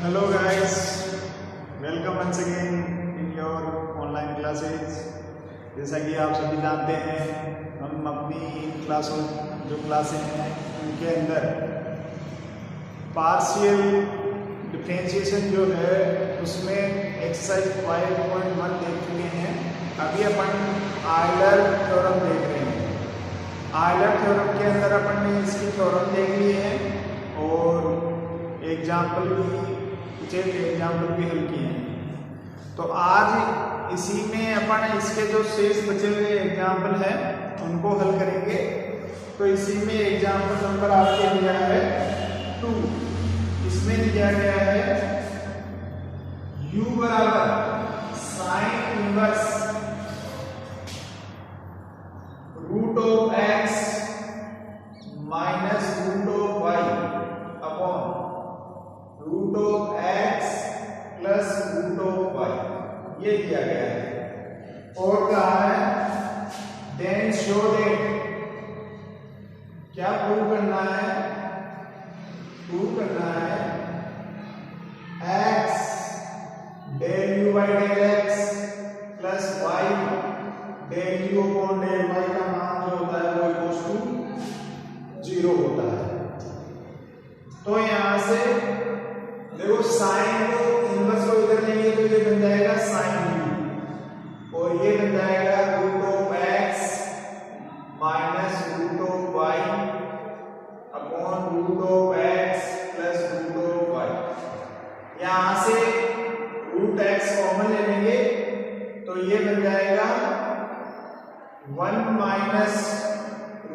Hello guys, welcome once again in your online classes। जैसा कि आप सभी जानते हैं, हम अपनी क्लासों जो क्लासें हैं उनके अंदर पार्शियल डिफरेंशिएशन जो है उसमें एक्सरसाइज 5.1 देख चुके हैं। अभी अपन आयलर थ्योरम देख रहे हैं। आयलर थ्योरम के अंदर अपन ने इसकी थ्योरम देख ली है और एग्जाम्पल भी हल किए हैं। तो आज इसी में अपन इसके जो शेष बचे हुए एग्जाम्पल हैं उनको हल करेंगे। तो इसी में एग्जाम्पल नंबर आपके दिया है 2। इसमें दिया गया है u बराबर sine inverse root of x minus root of y upon root of x plus root of y, ये दिया गया है। और कहा है देन शो दैट, क्या प्रूव करना है? प्रूव करना है x del u by del x plus y del u upon del y का मान जो होता है वो इक्वल्स टू 0 होता है। तो यहां से देखो साइन को इनवर्स को इधर लेंगे तो ये बन जाएगा साइन u और ये बन जाएगा root of x minus root of y upon root of x plus root of y। यहां से रूट x कॉमन ले लेंगे तो ये बन जाएगा 1 minus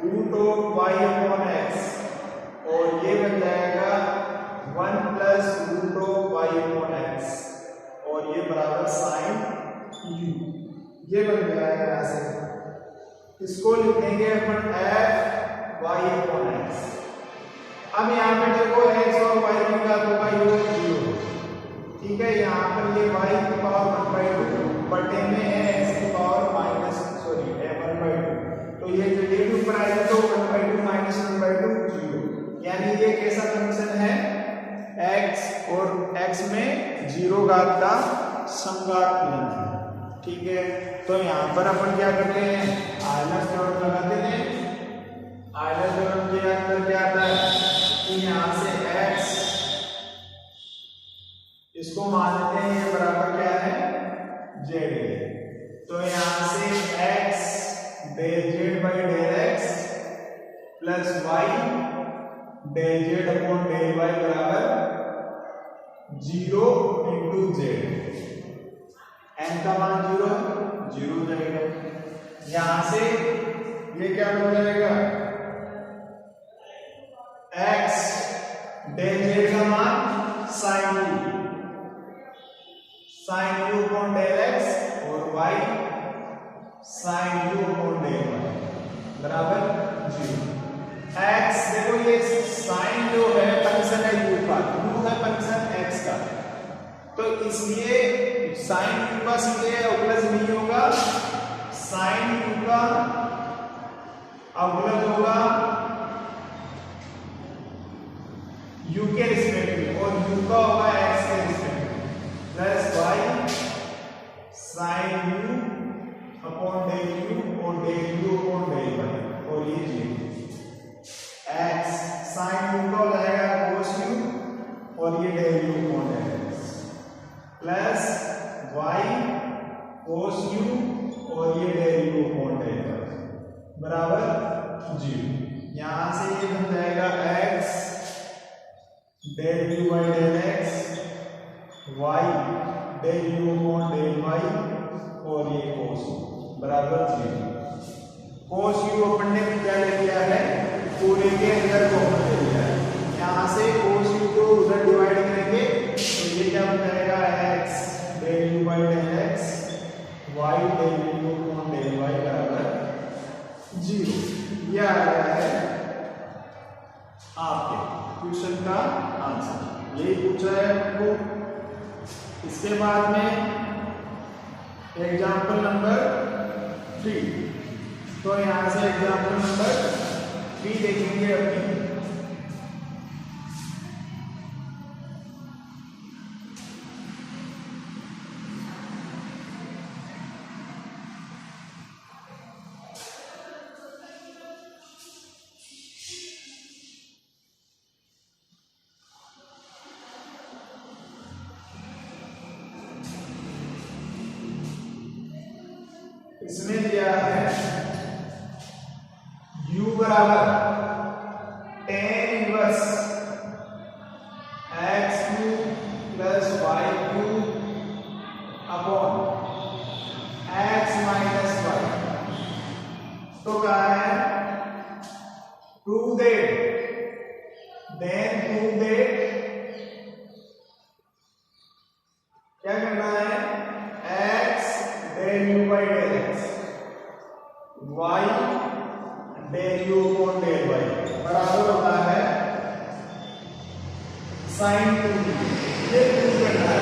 root of y upon x और ये बन जाएगा 1 plus root of y upon x और ये बराबर साइन u। ये बन गया है। यहां से इसको लिखेंगे अपन f y अपॉन x। अब यहाँ पे देखो x और y का तो का योग 0, ठीक है। यहाँ पर ये y की पावर 1/2 बटे में है x की पावर -1/2, तो ये जो ये ऊपर आएगा तो 1/2 माइनस 1/2 0, यानी ये कैसा फंक्शन है x और x में 0 घात का समघात फलन है, ठीक है। तो यहाँ पर अपन क्या करते हैं, आयलर थ्योरम लगाते हैं। आयलर थ्योरम के अंदर क्या आता है कि यहाँ से x इसको मान लेते हैं ये बराबर क्या है z है। तो यहाँ से x del z by del x plus y del z upon del y बराबर 0 इंटू z। n का मान 0 जाएगा। यहां से ये क्या हो जाएगा, x डेल z का मान sine u upon del x और y sine u upon del y बराबर 0। x देखो ये साइन जो है फंक्शन है u का, u है फंक्शन x का, तो इसलिए साइन u का सीधे अवकलज नहीं होगा, साइन u का अवकलज होगा u के रिस्पेक्ट में और u का होगा x के रिस्पेक्ट में plus y sine u upon del u और del u upon del y और ये 0। x साइन u का हो जाएगा cos u और ये del u upon del x plus y cos u और ये del u upon del y बराबर 0। यहां से ये बन जाएगा x del u by del x y del u upon del y और ये cos u बराबर 0। cos u अपन ने क्या ले लिया है, पूरे के अंदर कॉमन ले लिया है। यहाँ से cos u को उधर डिवाइड करेंगे तो ये क्या बन जाएगा x del u by del x y del u upon del y बराबर 0। यह आ गया है आपके क्वेश्चन का आंसर, यही पूछा है आपको। इसके बाद में एग्जाम्पल नंबर 3, तो यहाँ से एग्जाम्पल नंबर 3 देखेंगे अपनी। बराबर tan inverse x cube plus y cube upon x minus y। तो क्या है प्रूव दैट क्या करना है x del u by del x y del u upon del y बराबर होता है sin 2t। ये प्रूव करना है।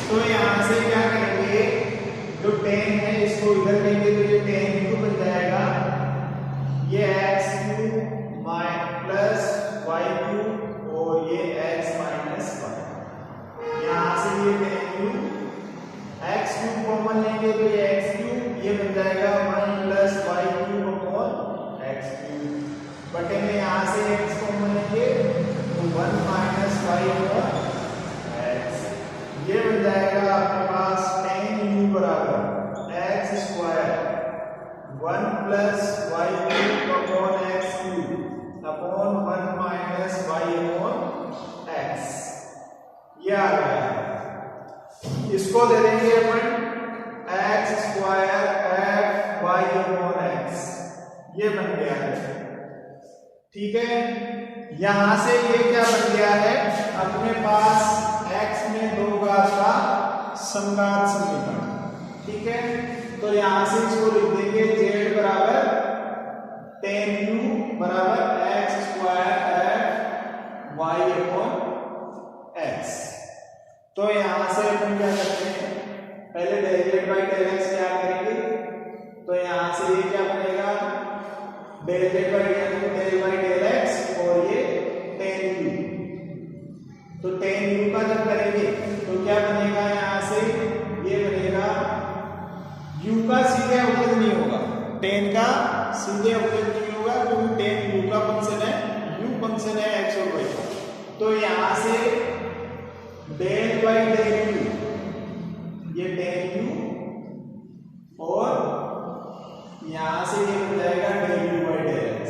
तो यहां से क्या करेंगे, जो tan है इसको इधर लेंगे तो ये tan क्यूब बन जाएगा, ये x cube plus y cube और ये x माइनस y। यहां से ये tan cube x cube common लेंगे तो ये x क्यूब, ये बन जाएगा 1 plus y cube upon x cube, बटे में यहां से x कॉमन लेंगे तो 1 माइनस y अपॉन x। ये बन जाएगा आपके पास tan u बराबर x square 1 plus y cube upon x cube upon 1 minus y upon x। ये आ गया है। इसको दे देंगे अपन x square f y upon x। ये बन गया है, ठीक है। यहां से ये क्या बन गया है, अपने पास x में दो घात का समघात समीकरण, ठीक है। तो यहां से इसको लिख देंगे z बराबर tan u बराबर x square f y upon x। तो यहां से अपन क्या करते हैं, पहले del z by del x क्या करेंगे, तो यहां से ये क्या बनेगा del z by del x और ये tan u। तो tan u का जब करेंगे तो क्या बनेगा, यहां से ये बनेगा u का सीधे अवकलन नहीं होगा, tan का सीधे अवकलन नहीं होगा क्योंकि tan u का फंक्शन है, u फंक्शन है x और y का। तो यहां से del by del u, ये tan u और यहां से ये बन जाएगा del u by del x।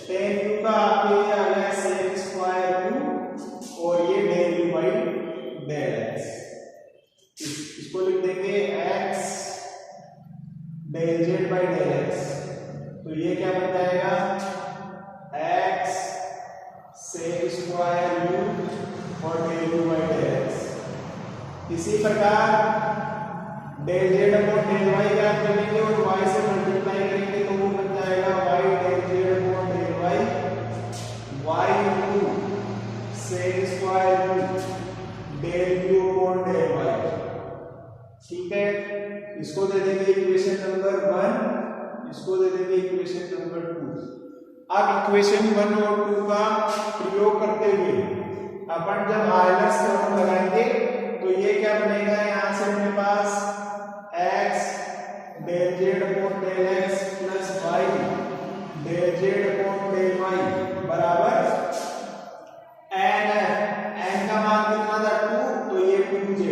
tan u का आपके लिए आ गया sec स्क्वायर u और ये del u by del x। इसको लिख देंगे x del z by del x। तो ये क्या बन जाएगा x sec स्क्वायर u और del u by del x। इसी प्रकार del z upon del y ज्ञात करेंगे और y से मल्टीप्लाई करेंगे तो वो बन जाएगा y del z upon del y y into sec square u del u upon del y, ठीक है। इसको दे देंगे इक्वेशन नंबर 1, इसको दे देंगे इक्वेशन नंबर 2। अब इक्वेशन 1 और 2 का प्रयोग करते हुए अपन जब आयलर्स थ्योरम लगाएंगे तो ये क्या बनेगा, यहां से अपने पास x del z upon del x plus y del z upon del y बराबर n है। n का मान कितना था 2, तो ये 2z,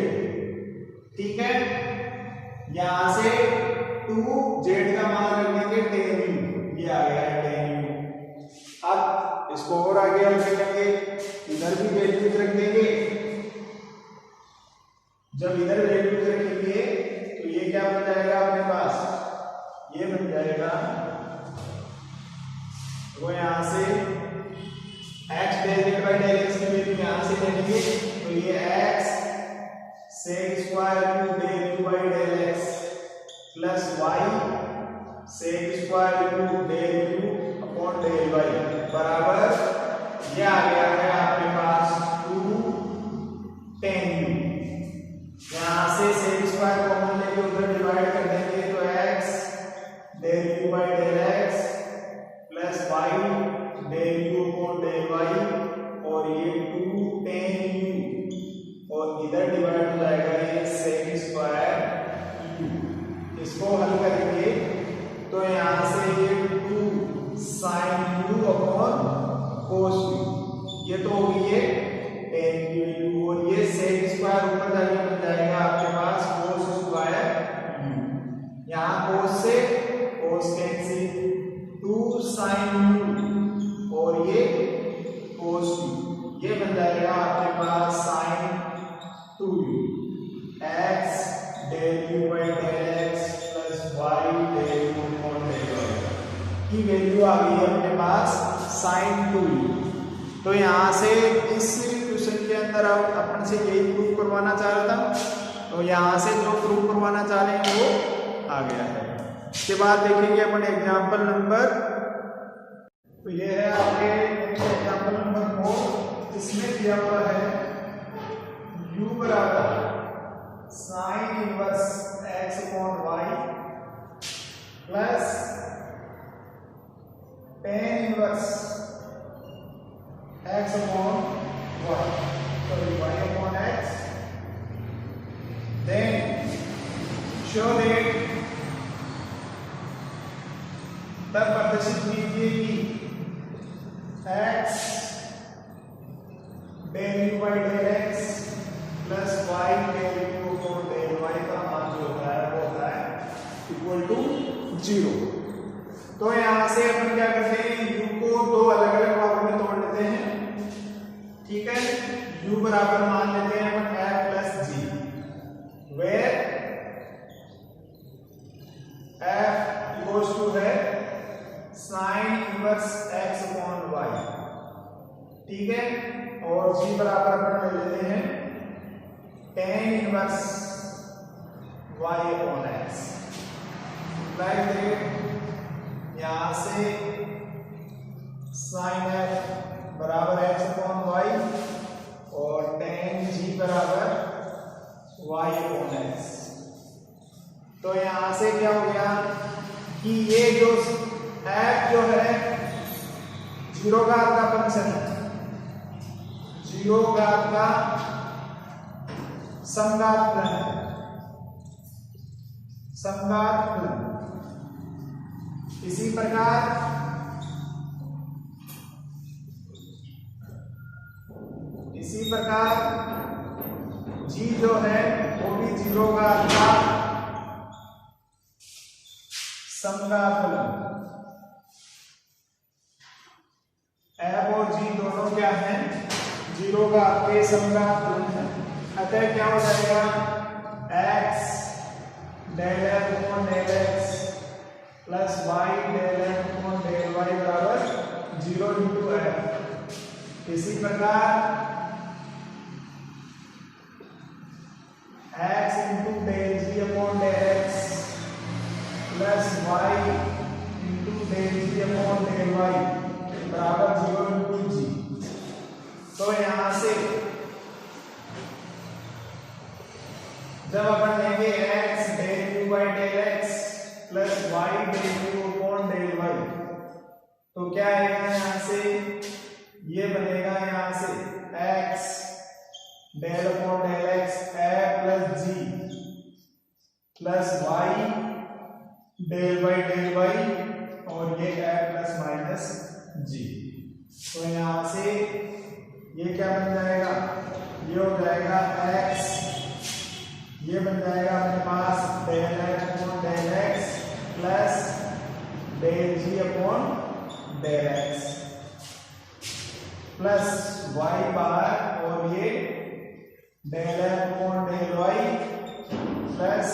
ठीक है। यहां से 2z का मान रख देंगे tan u, ये आ गया tan u। अब इसको और आगे हम करेंगे, इधर भी वैल्यूज रख देंगे। जब इधर वैल्यूज रखेंगे तो ये क्या बन जाएगा अपने पास, ये बन जाएगा वो यहां से x del z by del x की वैल्यू यहां से लेंगे तो ये x sec square u del u by del x plus y sec square u del u upon del y बराबर ये आ गया है आपके पास 2 tan u। यहां से sec स्क्वायर कॉमन लेके उधर डिवाइड कर देंगे तो x del u by del x plus y del u upon del y और ये 2 tan u और इधर डिवाइड हो जाएगा ये sec स्क्वायर u। इसको हल करेंगे तो यहां से ये 2 sin u upon cos u, ये तो होगी ये tan u और ये sec स्क्वायर ऊपर जाके बन जाएगा आपके पास cos स्क्वायर u। यहां cos से cos कैंसिल साइन यू और ये कोस यू, ये बन जाएगा आपके पास sine 2u x del u by del x plus y del u upon del y की वैल्यू आ गई है अपने पास साइन 2u। तो यहाँ से इस क्वेश्चन के अंदर अब अपन से यही प्रूफ करवाना चाह रहा था, तो यहाँ से जो प्रूफ करवाना चाह रहे हैं वो आ गया है। इसके बाद देखेंगे अपन एग्जाम्पल नंबर, तो ये है आपके एग्जाम्पल नंबर 4। इसमें दिया हुआ है u बराबर sine inverse x upon y plus tan inverse x upon y, sorry y upon x, then show that तब प्रदर्शित कीजिए कि x del u by del x plus y del u upon del y का मान जो होता है वो होता है इक्वल टू 0। तो यहां से अपन क्या करते हैं, u को दो अलग अलग भागों में तोड़ लेते हैं, ठीक है। u बराबर मान लेते हैं अपन f plus g, where f equals to है sine inverse x upon y, ठीक है। और g बराबर अपन ले लेते हैं tan inverse y upon x, like that. यहां से साइन f बराबर x अपॉन वाई और tan g बराबर y अपॉन x। तो यहां से क्या हो गया कि ये जो f जो है जीरो घात का फंक्शन है, जीरो घात का समघात फलन है, समघात फलन। इसी प्रकार g जो है वो भी जीरो घात का समघात फलन। f और g दोनों क्या हैं, जीरो घात के समघात फलन है। अतः क्या हो जाएगा x del f upon del x plus y del f upon del y बराबर 0 इंटू f। इसी प्रकार x into del g upon del x plus y into del g upon del y बराबर 0 इंटू g। तो यहां से जब अपन लेंगे x del u by del x plus y del u upon del y, तो क्या आएगा यहां से, ये बनेगा यहां से x del upon del x a plus g plus y del by del y और ये a प्लस माइनस g। तो यहां से ये क्या बन जाएगा, ये हो जाएगा x, ये बन जाएगा अपने पास del f upon del x plus del g upon del x plus y bar और ये del f upon del y plus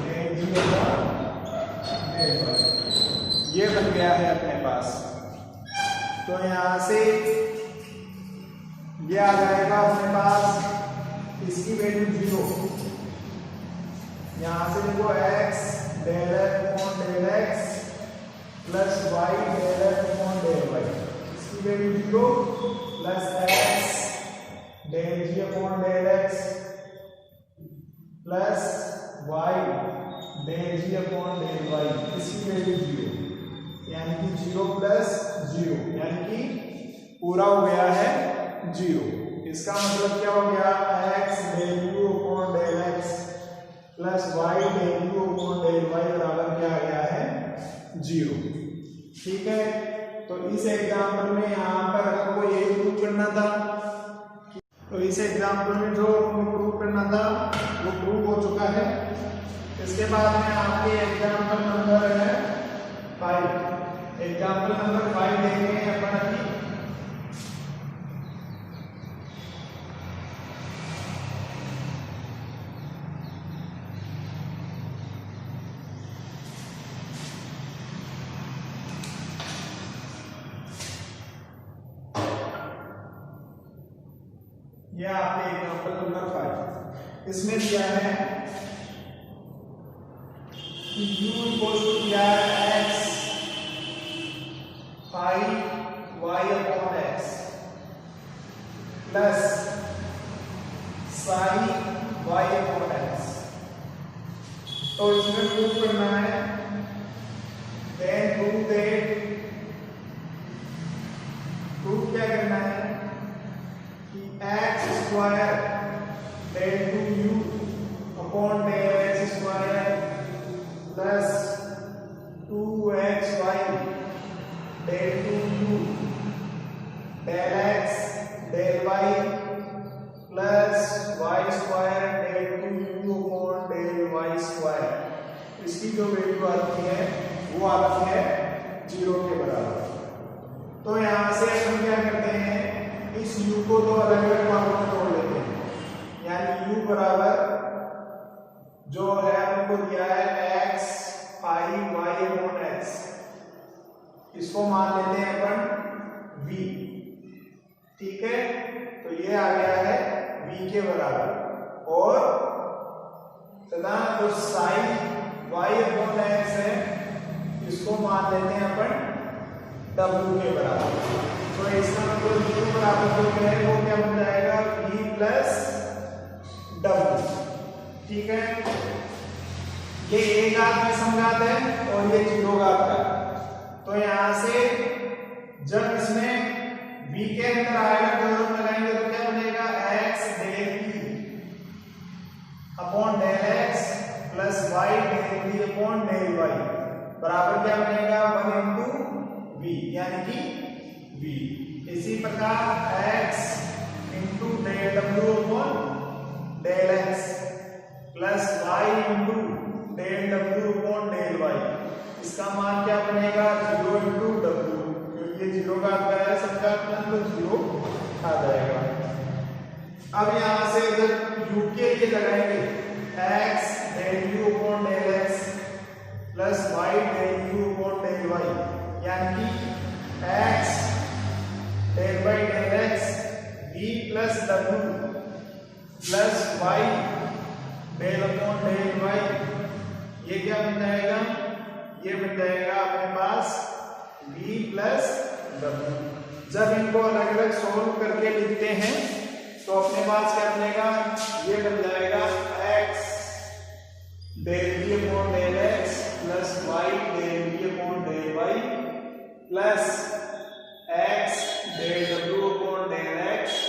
del g upon del y, ये बन गया है अपने पास। तो यहां से ये आ जाएगा अपने पास, इसकी वैल्यू 0, यहां से देखो x del f upon del x plus y del f upon del y, इसकी value 0 plus x del g upon del x plus y del g upon del y, इसकी वैल्यू 0, यानी कि 0 प्लस 0, यानी कि पूरा हो गया है 0। इसका मतलब क्या हो गया, x del u upon del x plus y del u upon del y बराबर क्या आ गया है 0, ठीक है। तो इस एग्जाम्पल में यहाँ पर आपको ये प्रूव करना था, तो इस एग्जाम्पल में जो प्रूव करना था वो प्रूव हो चुका है। इसके बाद में आपके एग्जाम्पल नंबर है 5। एग्जाम्पल नंबर 5 देख रहे हैं अपन अभी। यह आपने एग्जाम्पल नंबर 5 इसमें दिया है कि u इक्वल टू क्या है x पाई y upon x plus psi y upon x। तो इसमें प्रूव करना है, देन प्रूव क्या करना है कि x square del two u upon del x square plus 2xy del two u del x del y plus y square del two u upon del y square. इसकी जो value आती है वो आती है 0 के बराबर। तो यहां से हम क्या करते हैं, इस u को दो अलग अलग भागों में तोड़ लेते हैं, यानी u बराबर जो है हमको दिया है x पाई y अपॉन x, इसको मान लेते हैं अपन v। ठीक है, तो ये आ गया है v के बराबर। और तथा जो साइन y अपॉन x है इसको मान लेते हैं अपन w के बराबर। तो इसका मतलब u बराबर जो है वो क्या बन जाएगा v प्लस w। ठीक है, ये एक घात में समघात है और ये 0 घात का। तो यहां से जब इसमें v के अंदर आएगा तो लगाएंगे तो क्या बनेगा x del v upon del x plus y del v upon del y बराबर क्या बनेगा 1 इंटू v, यानी कि v। इसी प्रकार x into del w upon del x plus y into del w upon del y, इसका मान क्या बनेगा 0 इंटू w, क्योंकि ये 0 का आता है सबका अपना, तो 0 आ जाएगा। अब यहां से अगर u के लिए लगाएंगे x del u upon del x plus y del u upon del y, यानी कि x del y del x v plus w plus y del upon del y, ये क्या बन जाएगा, ये बन जाएगा अपने पास v प्लस w। जब इनको अलग अलग सोल्व करके लिखते हैं तो अपने पास क्या बनेगा, ये बन जाएगा x del v upon del x plus y del v upon del y plus x del w upon del x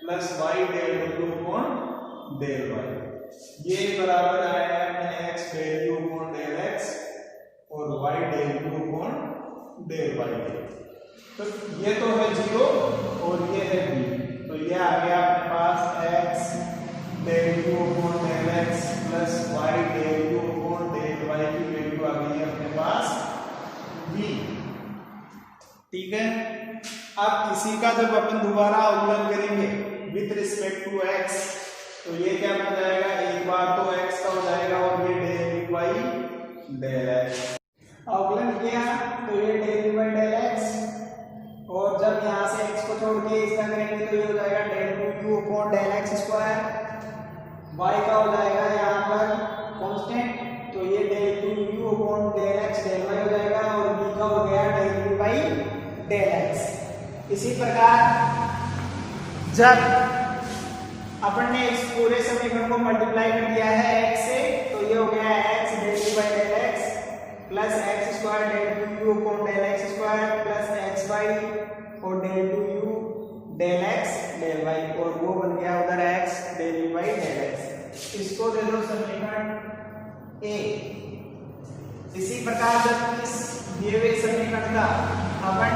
plus y del w upon del y। ये बराबर आएगा अपने x del u upon del x और y del u upon del y। तो ये तो है 0 और ये है v, तो ये आ गया अपने पास x del u upon del x plus y del u upon del y की वैल्यू आ गई है अपने पास v। ठीक है, अब किसी का जब अपन दोबारा अवकलन करेंगे विथ रिस्पेक्ट टू x तो ये क्या बन जाएगा, एक बार तो x का हो जाएगा और ये डेल y डेल x। अवकलन किया तो ये डेल y डेल x, और जब यहाँ से x को छोड़ के इसका करेंगे तो ये हो जाएगा del u upon del x square. y का हो जाएगा यहाँ पर कांस्टेंट, तो ये del u upon del x del y हो जाएगा, और b का हो गया डेल y डेल x। इसी प्रकार जब अपन ने इस पूरे समीकरण को मल्टीप्लाई कर दिया है x से, तो ये हो गया x del u by del x plus x square del u upon del x square plus x y और del u del x del y, और वो बन गया उधर x del u by del x। इसको दे दो समीकरण a। इसी प्रकार जब इस दिए हुए समीकरण का अपन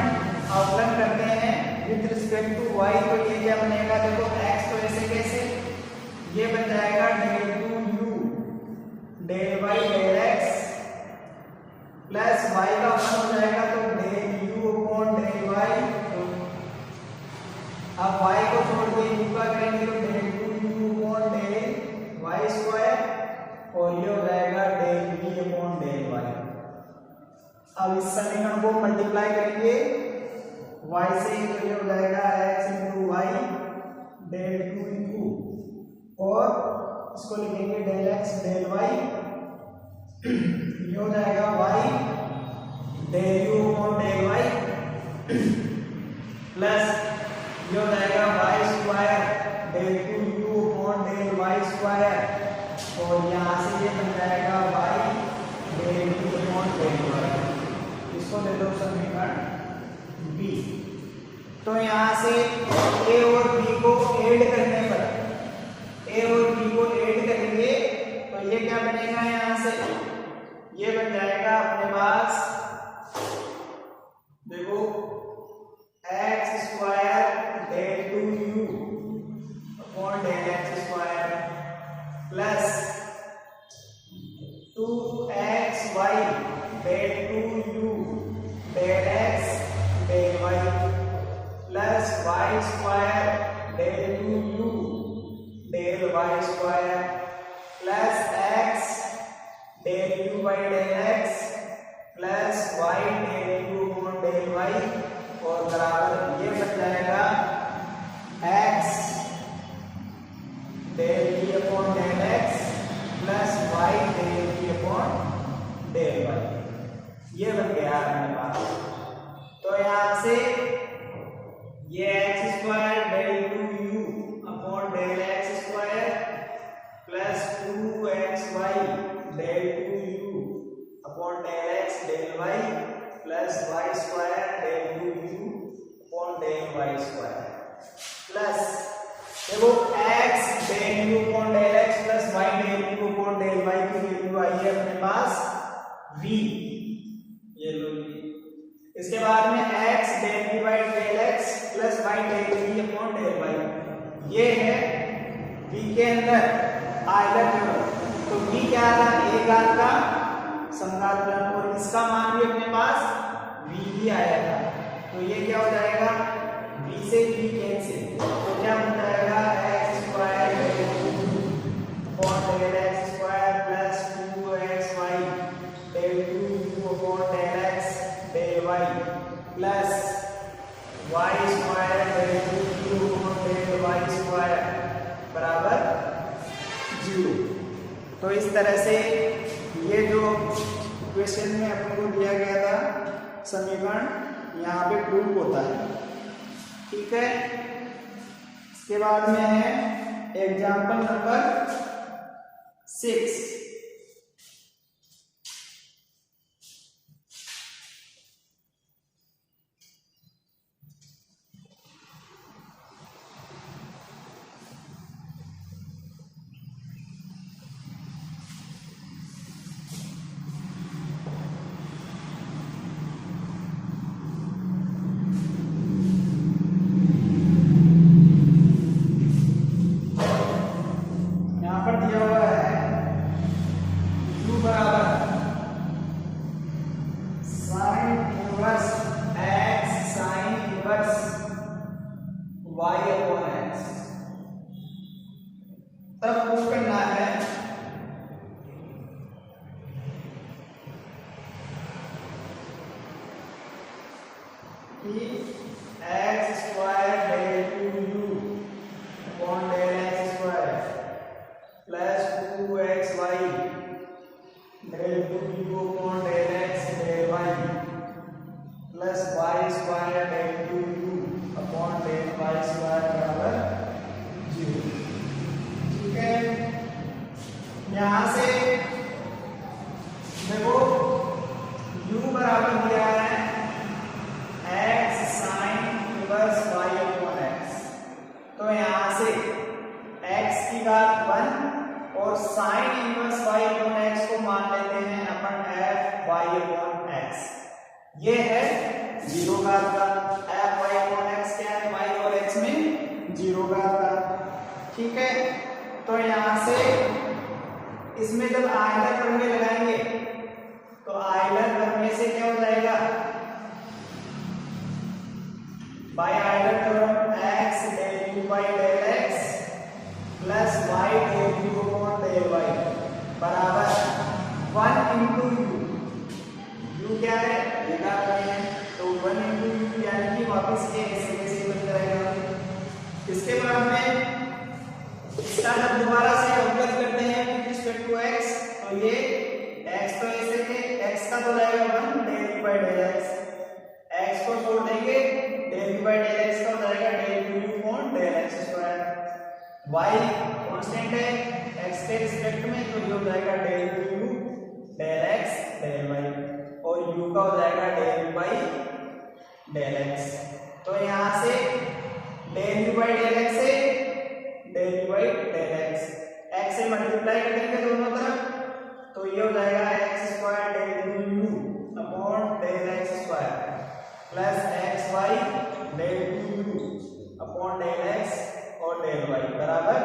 अवकलन करते हैं विद रिस्पेक्ट टू y, तो ये क्या बनेगा, देखो x तो ऐसे कैसे, ये बन जाएगा del two u del y del x plus y का मान हो जाएगा तो डेल करेंगे y से, तो ये हो जाएगा x into Y del 2u, और इसको लिखेंगे डेल x डेल y, ये हो जाएगा y डेल u और डेल y प्लस ये हो जाएगा y स्क्वायर डेल 2u और डेल y स्क्वायर, और यहाँ से ये बन जाएगा y डेल u और डेल y। इसको ले लो समीकरण b। तो यहाँ से a और b को ऐड करने पर, a और b को ऐड करेंगे तो ये क्या बनेगा, यहाँ से ये बन जाएगा अपने पास, देखो x square del 2u upon del x square plus 2xy del 2u del x del y plus y square del 2u del y square plus x del u by del x plus y del u upon del y, और बराबर ये बन जाएगा x del v upon del x plus y del v upon del y। ये बन गया हमारे पास। तो यहाँ से ये x square del 2u upon del x square plus 2xy del 2u upon del x del y plus y square del 2u upon del y square plus देखो x del u upon del x plus y del u upon del y की value आई है अपने पास v, ये लो। इसके बाद में x del v by del x plus y del v upon del y, ये है v के अंदर आयलर थ्योरम। तो v क्या था, a घात का समघात फलन, और इसका मान भी अपने पास v ही आया था। तो ये क्या हो जाएगा, v से v कैंसिल, तो क्या बन जाएगा x square del 2u upon del x square plus 2xy del 2u upon del x del y plus y square del 2u upon del y square बराबर 0। तो इस तरह से ये जो क्वेश्चन में अपन को दिया गया था समीकरण यहाँ पे प्रूव होता है, ठीक है। इसके बाद में है एग्जाम्पल नंबर 6। तब प्रूव करना है कि x square del 2u upon del x square plus 2xy del 2u upon del x del y plus y square del 2u upon del y square बराबर 0। ठीक है, यहाँ से देखो u बराबर दिया है x sine inverse y upon x। तो यहाँ से x की घात 1 और sine inverse y upon x को मान लेते हैं अपन f y अपॉन x। ये है 0 घात का, f y अपॉन x क्या है, y और x में 0 घात का। ठीक है, तो यहाँ से इसमें जब आयलर प्रमेय लगाएंगे तो आयलर प्रमेय से क्या हो जाएगा, by Euler theorem x del u by del x plus y del u upon del y बराबर 1 इंटू u। u क्या है, ये घात में है, तो 1 तो ये x तो ऐसे थे, x का तो रहेगा 1 del u by del x, x को छोड़ देंगे del u by del x का हो जाएगा del u upon del x square, y constant है x के रिस्पेक्ट में तो ये हो जाएगा del u del x del y और u का हो जाएगा del u by del x। तो यहां से del u by del x से del u by del x, x से मल्टीप्लाई करेंगे दोनों तरफ तो ये हो जाएगा x square del u upon del x square plus xy del u upon del x और del y बराबर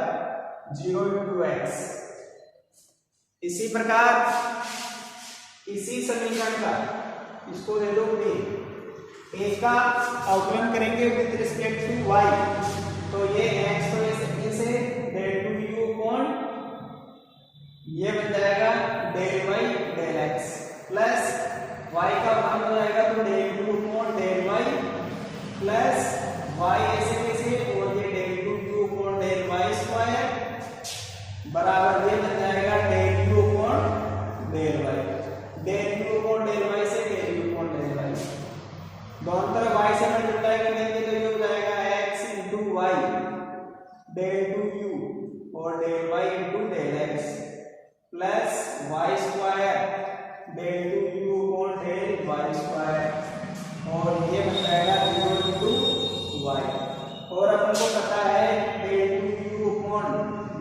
0 into x। इसी प्रकार इसी समीकरण का इसको दे दो b, एक का अवकलन करेंगे विद रिस्पेक्ट टू y तो ये x तो ऐसे del 2u अपॉन ये बन जाएगा del y del x plus y का मान हो जाएगा तो del 2 upon del y plus y ऐसे कैसे और ये del 2u upon del y square बराबर ये बन जाएगा del u upon del y, del u upon del y से del u upon del y दोनों तरफ y से मल्टीप्लाई कर देंगे तो ये हो जाएगा x into y del 2u और del y into del x plus y square del 2u upon del y square और ये बन जाएगा 0 into y और अपन को पता है del 2u upon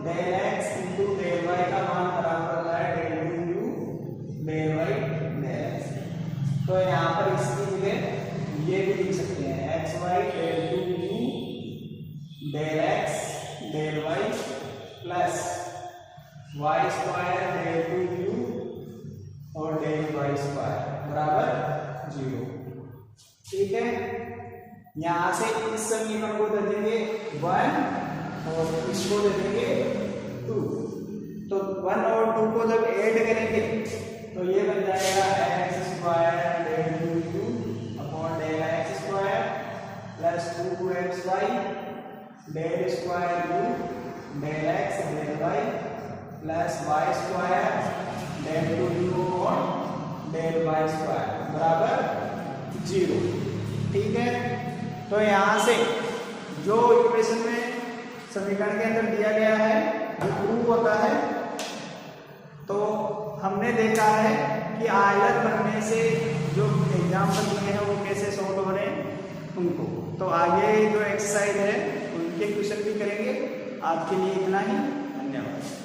del x into del y का मान बराबर होता है del 2u del y del x। तो यहाँ पर इसकी जगह ये भी लिख सकते हैं xy del 2u del x del y plus y square del 2u और del y स्क्वायर बराबर 0। ठीक है, यहाँ से इस समीकरण को दे देंगे 1 और इसको दे देंगे 2 तो 1 और 2 को जब ऐड करेंगे तो ये बन जाएगा x square del 2u upon del x square plus 2xy del square u del x del y plus y square del 2u upon del y square बराबर 0। ठीक है, तो यहाँ से जो इक्वेशन में समीकरण के अंदर दिया गया है वो प्रूव होता है। तो हमने देखा है कि आयलर बनने से जो एग्जाम्पल दिए हैं वो कैसे सॉल्व हो रहे हैं उनको, तो आगे जो एक्सरसाइज है उनके क्वेश्चन भी करेंगे। आपके लिए इतना ही, धन्यवाद।